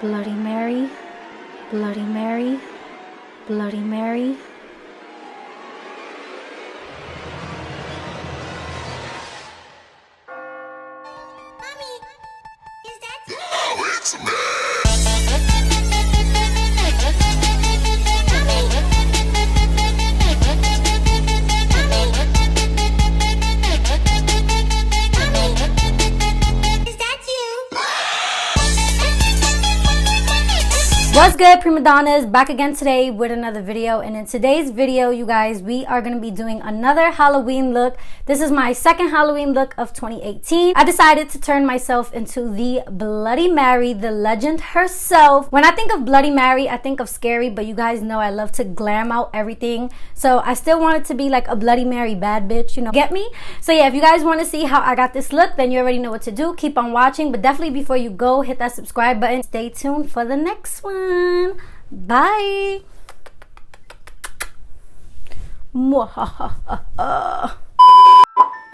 Bloody Mary, Bloody Mary, Bloody Mary. Mommy, is that you? Oh, it's me! What's good, prima donnas? Back again today with another video, and in today's video, you guys, we are going to be doing another Halloween look. This is my second Halloween look of 2018. I decided to turn myself into the Bloody Mary, the legend herself. When I think of Bloody Mary, I think of scary, but you guys know I love to glam out everything, so I still want it to be like a Bloody Mary bad bitch, you know, get me? So yeah, if you guys want to see how I got this look, then you already know what to do. Keep on watching, but definitely before you go, hit that subscribe button. Stay tuned for the next one. Bye.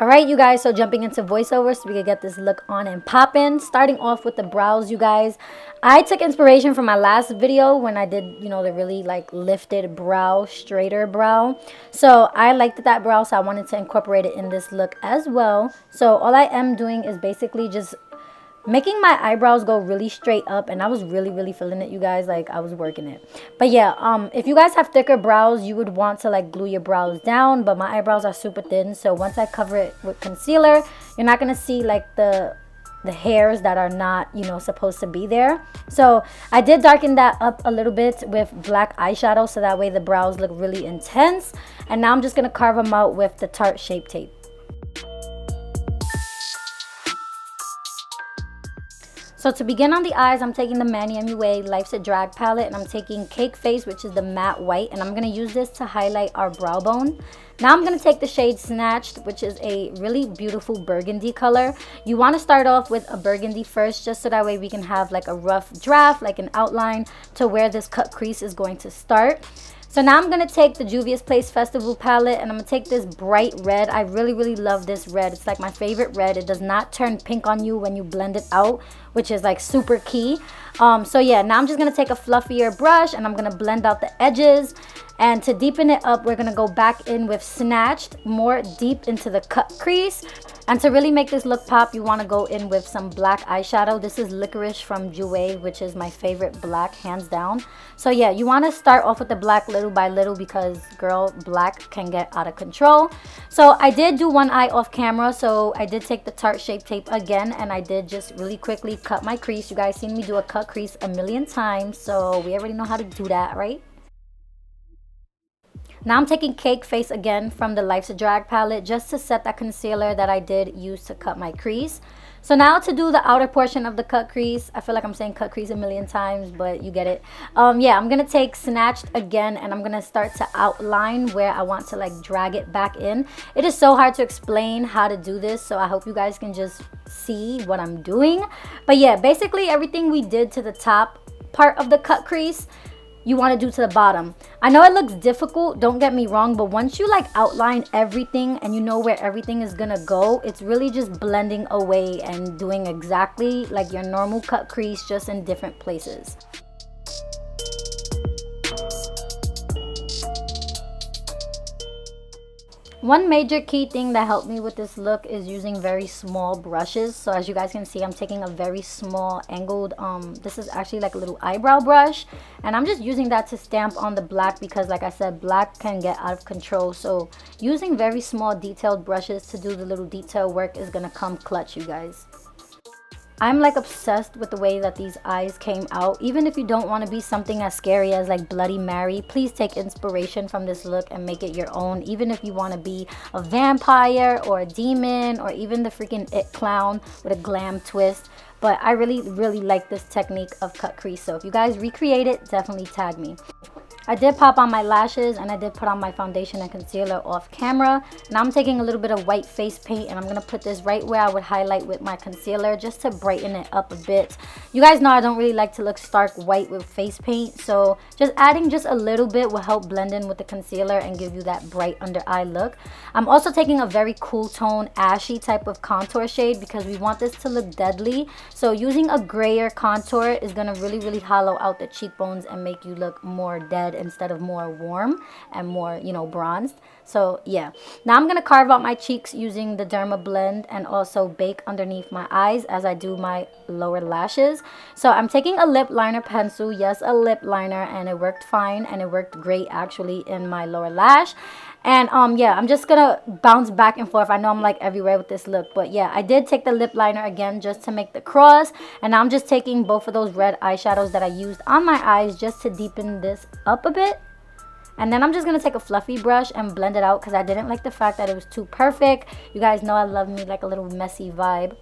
Alright, you guys, so jumping into voiceover so we can get this look on and popping. Starting off with the brows, you guys. I took inspiration from my last video when I did, you know, the really like lifted brow, straighter brow. So I liked that brow, so I wanted to incorporate it in this look as well. So all I am doing is basically just making my eyebrows go really straight up, and I was really feeling it, you guys. Like, I was working it. But yeah, if you guys have thicker brows, you would want to like glue your brows down, but my eyebrows are super thin, so once I cover it with concealer, you're not gonna see like the hairs that are not, you know, supposed to be there. So I did darken that up a little bit with black eyeshadow, so that way the brows look really intense. And now I'm just gonna carve them out with the Tarte Shape Tape. So to begin on the eyes, I'm taking the Manny MUA Life's a Drag palette, and I'm taking Cake Face, which is the matte white, and I'm going to use this to highlight our brow bone. Now I'm going to take the shade Snatched, which is a really beautiful burgundy color. You want to start off with a burgundy first, just so that way we can have like a rough draft, like an outline to where this cut crease is going to start. So now I'm going to take the Juvia's Place Festival palette, and I'm going to take this bright red. I really love this red. It's like my favorite red. It does not turn pink on you when you blend it out, which is like super key. So yeah, now I'm just going to take a fluffier brush, and I'm going to blend out the edges. And to deepen it up, we're going to go back in with Snatched, more deep into the cut crease. And to really make this look pop, you want to go in with some black eyeshadow. This is Licorice from Jouer, which is my favorite black, hands down. So yeah, you want to start off with the black little by little, because girl, black can get out of control. So I did do one eye off camera, so I did take the Tarte Shape Tape again, and I did just really quickly cut my crease. You guys seen me do a cut crease a million times, so we already know how to do that, right? Now I'm taking Cake Face again from the Life's a Drag palette, just to set that concealer that I did use to cut my crease. So now to do the outer portion of the cut crease, I feel like I'm saying cut crease a million times, but you get it. Yeah, I'm going to take Snatched again, and I'm going to start to outline where I want to like drag it back in. It is so hard to explain how to do this, so I hope you guys can just see what I'm doing. But yeah, basically everything we did to the top part of the cut crease, you want to do to the bottom. I know it looks difficult, don't get me wrong, but once you like outline everything and you know where everything is gonna go, it's really just blending away and doing exactly like your normal cut crease, just in different places. One major key thing that helped me with this look is using very small brushes. So as you guys can see, I'm taking a very small angled, this is actually like a little eyebrow brush, and I'm just using that to stamp on the black, because like I said, black can get out of control. So using very small detailed brushes to do the little detail work is gonna come clutch, you guys. I'm like obsessed with the way that these eyes came out. Even if you don't want to be something as scary as like Bloody Mary, please take inspiration from this look and make it your own. Even if you want to be a vampire or a demon, or even the freaking It clown with a glam twist. But I really like this technique of cut crease. So if you guys recreate it, definitely tag me. I did pop on my lashes and I did put on my foundation and concealer off camera. Now I'm taking a little bit of white face paint and I'm going to put this right where I would highlight with my concealer just to brighten it up a bit. You guys know I don't really like to look stark white with face paint, so just adding just a little bit will help blend in with the concealer and give you that bright under eye look. I'm also taking a very cool tone, ashy type of contour shade because we want this to look deadly. So using a grayer contour is going to really hollow out the cheekbones and make you look more dead instead of more warm and more, you know, bronzed. So yeah, now I'm gonna carve out my cheeks using the Derma blend and also bake underneath my eyes as I do my lower lashes. So I'm taking a lip liner pencil, yes, a lip liner, and it worked fine and it worked great actually in my lower lash. And yeah, I'm just gonna bounce back and forth. I know I'm like everywhere with this look, but yeah, I did take the lip liner again just to make the cross. And now I'm just taking both of those red eyeshadows that I used on my eyes just to deepen this up a bit. And then I'm just going to take a fluffy brush and blend it out because I didn't like the fact that it was too perfect. You guys know I love me like a little messy vibe.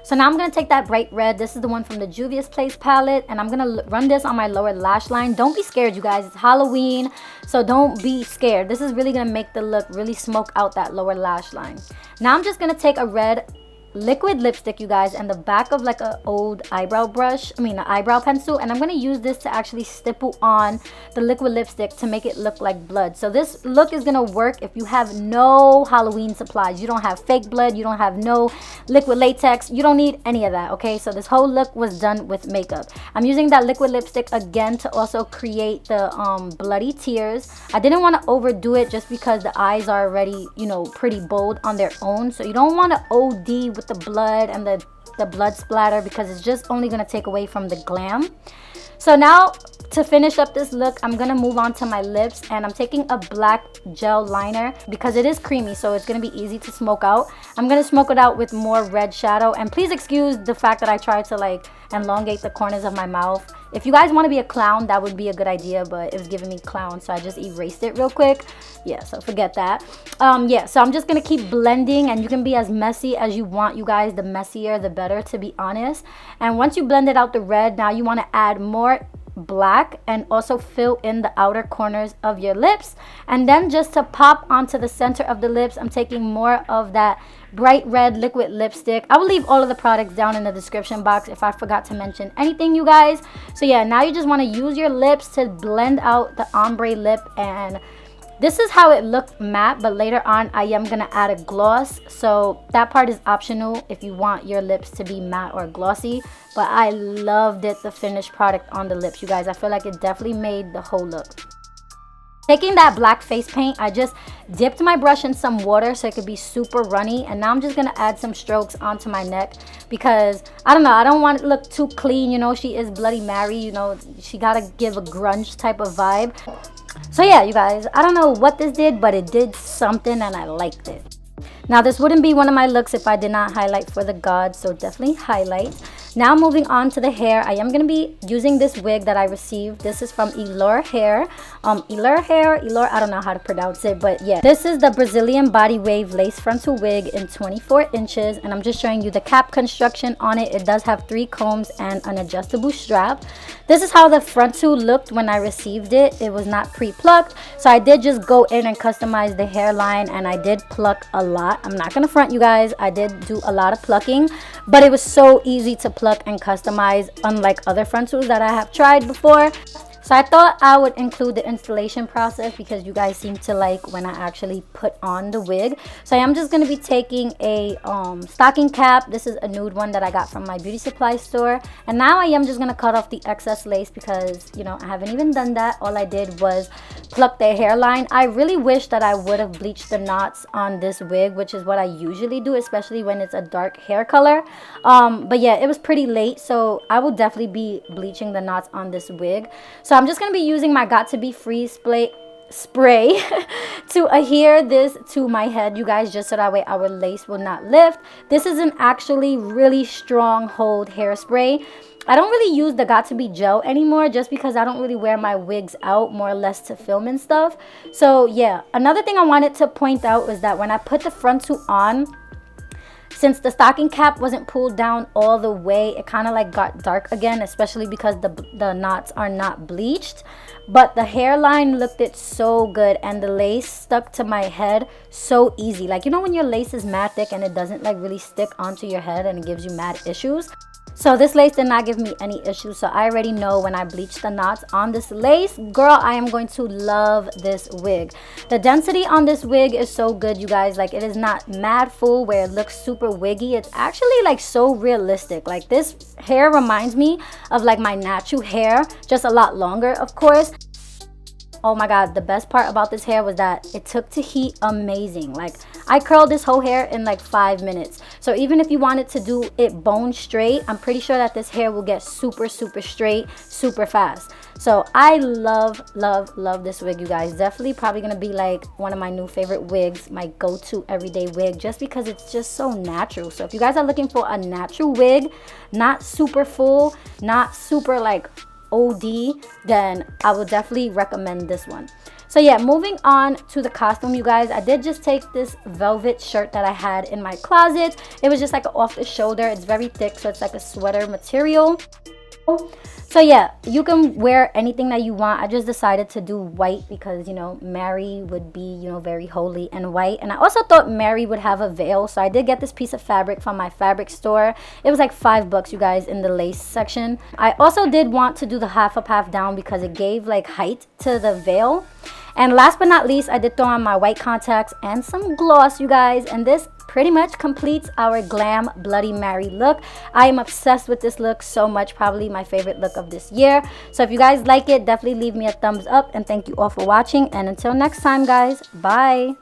So now I'm going to take that bright red. This is the one from the Juvias Place palette. And I'm going to run this on my lower lash line. Don't be scared, you guys. It's Halloween, so don't be scared. This is really going to make the look really smoke out that lower lash line. Now I'm just going to take a red liquid lipstick, you guys, and the back of like an old eyebrow brush, an eyebrow pencil, and I'm going to use this to actually stipple on the liquid lipstick to make it look like blood. So this look is going to work if you have no Halloween supplies. You don't have fake blood, you don't have no liquid latex, you don't need any of that, okay? So this whole look was done with makeup. I'm using that liquid lipstick again to also create the bloody tears. I didn't want to overdo it just because the eyes are already, you know, pretty bold on their own, so you don't want to OD with the blood and the blood splatter because it's just only going to take away from the glam. So now to finish up this look, I'm going to move on to my lips, and I'm taking a black gel liner because it is creamy, so it's going to be easy to smoke out. I'm going to smoke it out with more red shadow, and please excuse the fact that I tried to like elongate the corners of my mouth. If you guys want to be a clown, that would be a good idea, but it was giving me clown, so I just erased it real quick. Yeah, so forget that. Yeah, so I'm just going to keep blending, and you can be as messy as you want, you guys. The messier, the better, to be honest. And once you blended out the red, now you want to add more black and also fill in the outer corners of your lips. And then just to pop onto the center of the lips, I'm taking more of that bright red liquid lipstick. I will leave all of the products down in the description box if I forgot to mention anything, you guys. So yeah, now you just want to use your lips to blend out the ombre lip, and this is how it looked matte, but later on I am going to add a gloss. So that part is optional if you want your lips to be matte or glossy. But I loved it, the finished product on the lips, you guys. I feel like it definitely made the whole look. Taking that black face paint, I just dipped my brush in some water so it could be super runny. And now I'm just going to add some strokes onto my neck because, I don't know, I don't want it to look too clean. You know, she is Bloody Mary. You know, she got to give a grunge type of vibe. So yeah, you guys, I don't know what this did, but it did something and I liked it. Now this wouldn't be one of my looks if I did not highlight for the gods, so definitely highlight. Now moving on to the hair, I am going to be using this wig that I received. This is from Eullair Hair. Eullair, I don't know how to pronounce it, but yeah. This is the Brazilian body wave lace frontal wig in 24 inches, and I'm just showing you the cap construction on it. It does have 3 combs and an adjustable strap. This is how the frontal looked when I received it. It was not pre-plucked, so I did just go in and customize the hairline, and I did pluck a lot. I'm not going to front, you guys. I did do a lot of plucking, but it was so easy to pluck and customize, unlike other frontals that I have tried before. So I thought I would include the installation process because you guys seem to like when I actually put on the wig. So I am just going to be taking a stocking cap. This is a nude one that I got from my beauty supply store. And now I am just going to cut off the excess lace because, you know, I haven't even done that. All I did was pluck the hairline. I really wish that I would have bleached the knots on this wig, which is what I usually do, especially when it's a dark hair color. But yeah, it was pretty late, so I will definitely be bleaching the knots on this wig. So I'm just going to be using my Got To Be Free spray to adhere this to my head, you guys, just so that way our lace will not lift. This is an actually really strong hold hairspray. I don't really use the Got To Be gel anymore just because I don't really wear my wigs out, more or less to film and stuff. So yeah, another thing I wanted to point out was that when I put the frontal on, Since the stocking cap wasn't pulled down all the way, it kind of like got dark again, especially because the knots are not bleached. But the hairline looked it so good, and the lace stuck to my head so easy. Like, you know when your lace is mad thick and it doesn't like really stick onto your head and it gives you mad issues? So this lace did not give me any issues. So I already know when I bleach the knots on this lace, girl, I am going to love this wig. The density on this wig is so good, you guys. Like, it is not mad full where it looks super wiggy. It's actually like so realistic. Like, this hair reminds me of like my natural hair, just a lot longer, of course. Oh my god, the best part about this hair was that it took to heat amazing. Like, I curled this whole hair in like 5 minutes. So even if you wanted to do it bone straight, I'm pretty sure that this hair will get super straight super fast. So I love this wig, you guys. Definitely probably gonna be like one of my new favorite wigs, my go-to everyday wig, just because it's just so natural. So if you guys are looking for a natural wig, not super full, not super like OD, then I would definitely recommend this one. So yeah, moving on to the costume, you guys. I did just take this velvet shirt that I had in my closet. It was just like off the shoulder. It's very thick, so it's like a sweater material. So yeah, you can wear anything that you want. I just decided to do white because, you know, Mary would be, you know, very holy and white. And I also thought Mary would have a veil. So I did get this piece of fabric from my fabric store. It was like $5, you guys, in the lace section. I also did want to do the half up, half down because it gave like height to the veil. And last but not least, I did throw on my white contacts and some gloss, you guys. And this pretty much completes our glam Bloody Mary look. I am obsessed with this look so much, probably my favorite look of this year. So if you guys like it, definitely leave me a thumbs up, and thank you all for watching. And until next time, guys, bye.